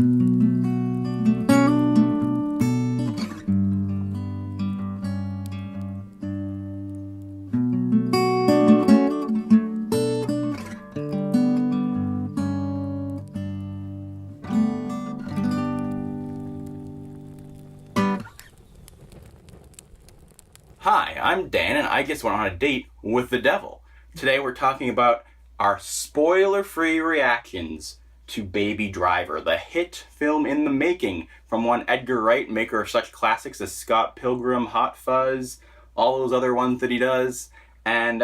Hi, I'm Dan, and I just went on a date with the devil. Today we're talking about our spoiler-free reactions to Baby Driver, the hit film in the making from one Edgar Wright, maker of such classics as Scott Pilgrim, Hot Fuzz, all those other ones that he does. And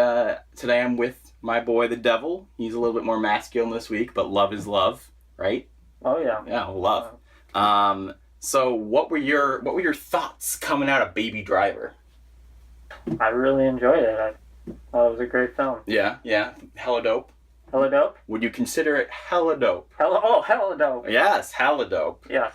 today I'm with my boy, the devil. He's a little bit more masculine this week, but love is love, right? Oh yeah. Yeah, love. So what were your thoughts coming out of Baby Driver? I really enjoyed it. I thought it was a great film. Yeah. Hella dope. Hella dope? Would you consider it hella dope? Hella dope. Yes, hella dope. Yes.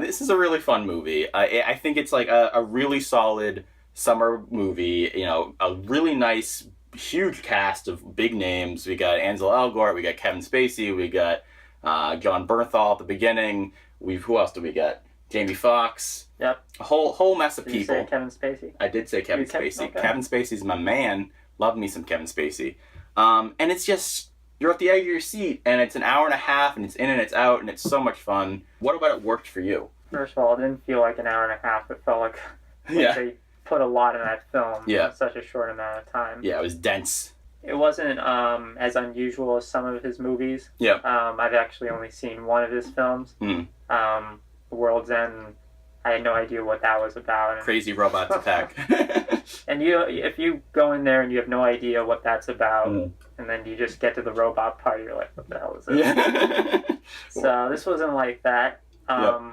This is a really fun movie. I think it's like a really solid summer movie. You know, a really nice, huge cast of big names. We got Ansel Elgort, we got Kevin Spacey, we got John Bernthal at the beginning. Who else do we got? Jamie Foxx. Yep. A whole mess of Did people. you say Kevin Spacey? I did say Kevin Spacey. Okay. Kevin Spacey's my man. Love me some Kevin Spacey. And it's just, you're at the edge of your seat, and it's an hour and a half, and it's in and it's out, and it's so much fun. What about it worked for you? First of all, it didn't feel like an hour and a half. It felt like they put a lot in that film in such a short amount of time. Yeah, it was dense. It wasn't as unusual as some of his movies. Yeah. I've actually only seen one of his films. World's End. I had no idea what that was about. Crazy robots attack. And if you go in there and you have no idea what that's about, and then you just get to the robot part, you're like, what the hell is this? Yeah. So this wasn't like that.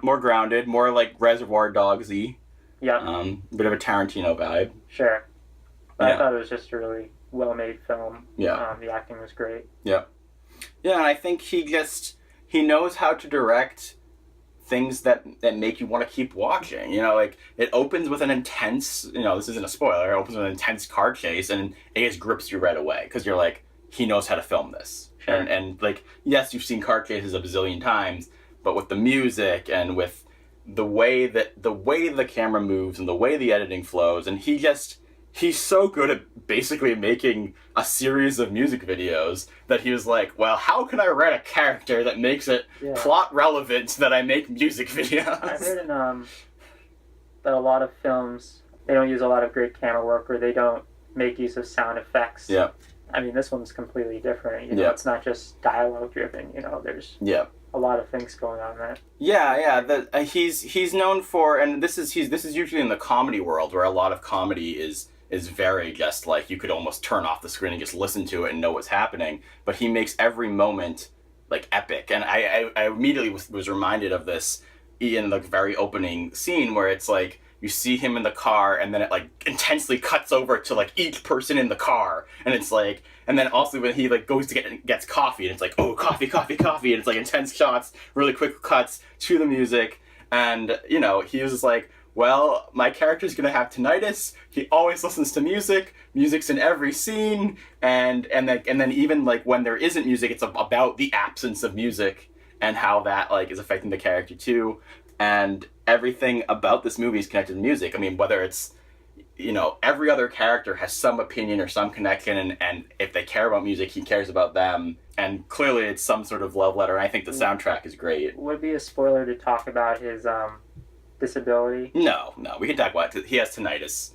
More grounded, more like Reservoir Dogs-y. Yep. Bit of a Tarantino vibe. Sure. But I thought it was just a really well-made film. Yeah. The acting was great. Yeah. Yeah, and I think he knows how to direct things that make you want to keep watching. You know, like, it opens with an intense, this isn't a spoiler, it opens with an intense car chase, and it just grips you right away, because you're like, he knows how to film this. Sure. And like, yes, you've seen car chases a bazillion times, but with the music and with the way the camera moves and the way the editing flows, and he's so good at basically making a series of music videos that he was like, well, how can I write a character that makes it plot relevant that I make music videos? I've heard that a lot of films, they don't use a lot of great camera work, or they don't make use of sound effects. Yeah. I mean, this one's completely different. It's not just dialogue driven. There's a lot of things going on there. Yeah. He's known for, and this is usually in the comedy world, where a lot of comedy is very just like, you could almost turn off the screen and just listen to it and know what's happening. But he makes every moment like epic. And I immediately was reminded of this in the very opening scene, where it's like, you see him in the car, and then it like intensely cuts over to like each person in the car, and it's like, and then also when he like goes to gets coffee, and it's like, oh, coffee, and it's like intense shots, really quick cuts to the music, and he was just like, well, my character's gonna have tinnitus. He always listens to music. Music's in every scene, and then even like when there isn't music, it's about the absence of music and how that like is affecting the character too. And everything about this movie is connected to music. I mean, whether it's every other character has some opinion or some connection, and if they care about music, he cares about them. And clearly, it's some sort of love letter. And I think the soundtrack is great. Would it be a spoiler to talk about his disability? No, we can talk about it. He has tinnitus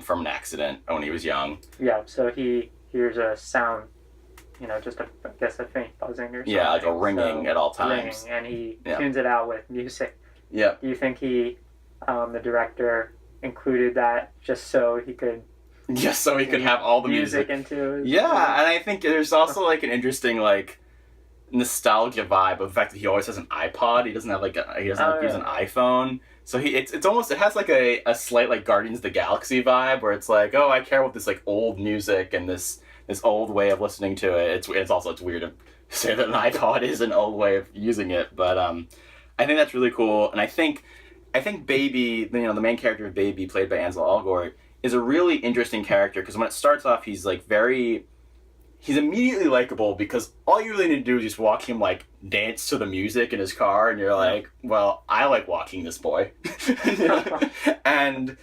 from an accident when he was young. Yeah, so he hears a sound, just I guess a faint buzzing or something. Yeah, like a ringing at all times. Ringing, and he tunes it out with music. Yeah. Do you think the director included that just so he could have all the music into his and I think there's also like an interesting like nostalgia vibe of the fact that he always has an iPod. He doesn't have use an iPhone. So it has like a slight like Guardians of the Galaxy vibe, where it's like, oh, I care about this like old music and this old way of listening to it. It's weird to say that an iPod is an old way of using it, but I think that's really cool. And I think Baby, the main character of Baby, played by Ansel Elgort, is a really interesting character, because when it starts off, he's like very he's immediately likable because all you really need to do is just watch him like dance to the music in his car, and you're like, well, I like watching this boy. And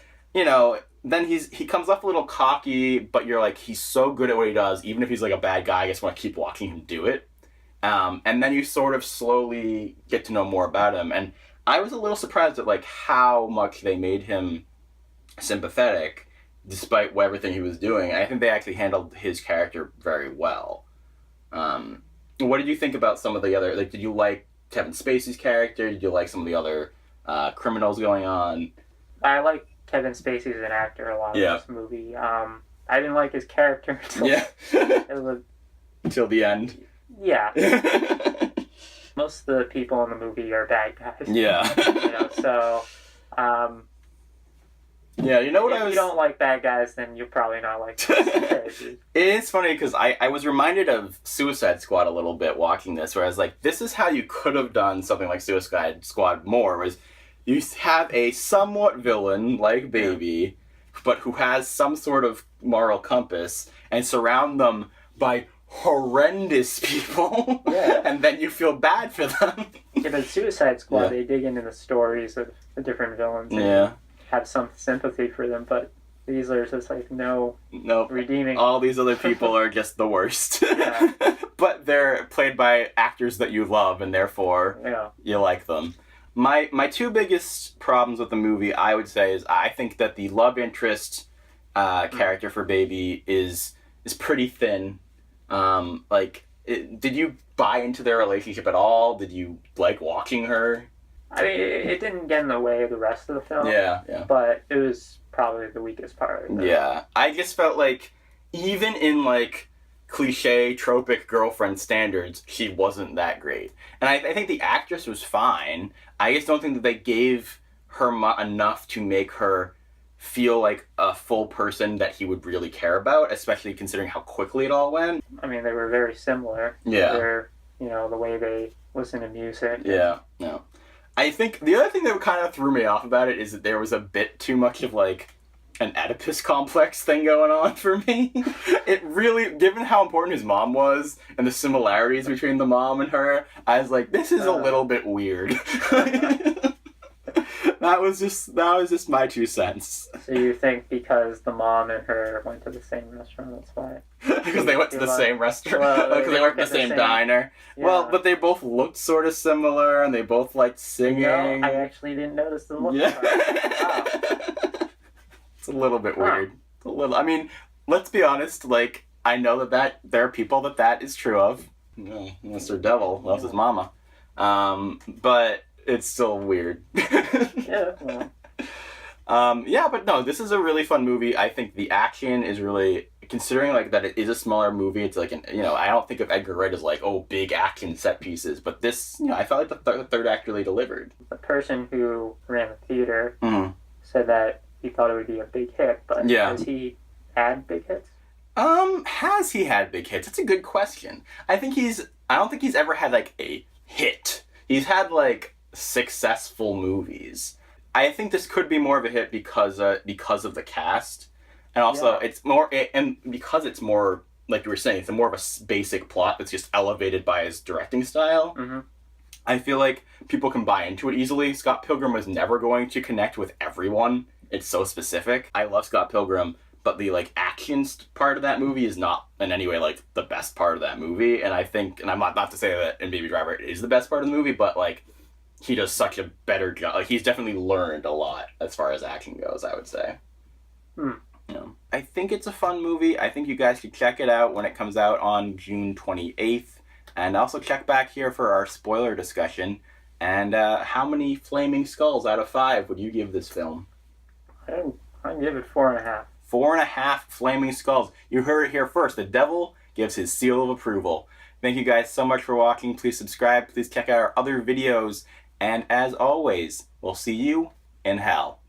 then he comes off a little cocky, but you're like, he's so good at what he does, even if he's like a bad guy, I just want to keep watching him do it. And then you sort of slowly get to know more about him, and I was a little surprised at like how much they made him sympathetic despite everything he was doing. I think they actually handled his character very well. What did you think about some of the other, like, did you like Kevin Spacey's character? Did you like some of the other criminals going on? I like Kevin Spacey as an actor a lot in this movie. I didn't like his character until the end. Yeah. Most of the people in the movie are bad guys. Yeah. So yeah, if you don't like bad guys, then you're probably not like characters. It is funny because I was reminded of Suicide Squad a little bit watching this, where I was like, this is how you could have done something like Suicide Squad more, was you have a somewhat villain like Baby, but who has some sort of moral compass, and surround them by horrendous people, and then you feel bad for them. But Suicide Squad, they dig into the stories of the different villains. And have some sympathy for them, but these are just like nope. Redeeming. All these other people are just the worst. But they're played by actors that you love, and therefore you like them. My two biggest problems with the movie, I would say, is I think that the love interest character for Baby is pretty thin. Did you buy into their relationship at all? Did you like watching her? I mean, it didn't get in the way of the rest of the film. Yeah. But it was probably the weakest part of it. Yeah. I just felt like, even in, like, cliche, tropic girlfriend standards, she wasn't that great. And I think the actress was fine. I just don't think that they gave her enough to make her feel like a full person that he would really care about, especially considering how quickly it all went. I mean, they were very similar. Yeah. They're, the way they listen to music. Yeah. I think the other thing that kind of threw me off about it is that there was a bit too much of, like, an Oedipus Complex thing going on for me. It really, given how important his mom was and the similarities between the mom and her, I was like, this is a little bit weird. That was just my 2 cents. So you think because the mom and her went to the same restaurant, that's why? Because they went to the same restaurant? Because they worked at the same diner? Yeah. Well, but they both looked sort of similar, and they both liked singing. I actually didn't notice the look. Yeah. Wow. It's a little bit weird. A little. I mean, let's be honest. Like, I know that there are people that is true of. Mr. Devil loves his mama. But it's still weird. Yeah. But no, this is a really fun movie. I think the action is really, considering like that it is a smaller movie, it's like I don't think of Edgar Wright as like, big action set pieces, but this, I felt like the third act really delivered. The person who ran the theater said that he thought it would be a big hit, but has he had big hits? Has he had big hits? That's a good question. I don't think he's ever had like a hit. He's had like successful movies. I think this could be more of a hit because of the cast, and also it's more, and because it's more, like you were saying, it's more of a basic plot that's just elevated by his directing style. Mm-hmm. I feel like people can buy into it easily. Scott Pilgrim was never going to connect with everyone. It's so specific. I love Scott Pilgrim, but the like action part of that movie is not in any way like the best part of that movie. And I think, and I'm not to say that in Baby Driver it is the best part of the movie, but like, he does such a better job. Like, he's definitely learned a lot as far as action goes, I would say. I think it's a fun movie. I think you guys should check it out when it comes out on June 28th. And also check back here for our spoiler discussion. And how many flaming skulls out of 5 would you give this film? I'd give it 4.5. 4.5 flaming skulls. You heard it here first. The devil gives his seal of approval. Thank you guys so much for watching. Please subscribe. Please check out our other videos. And as always, we'll see you in hell.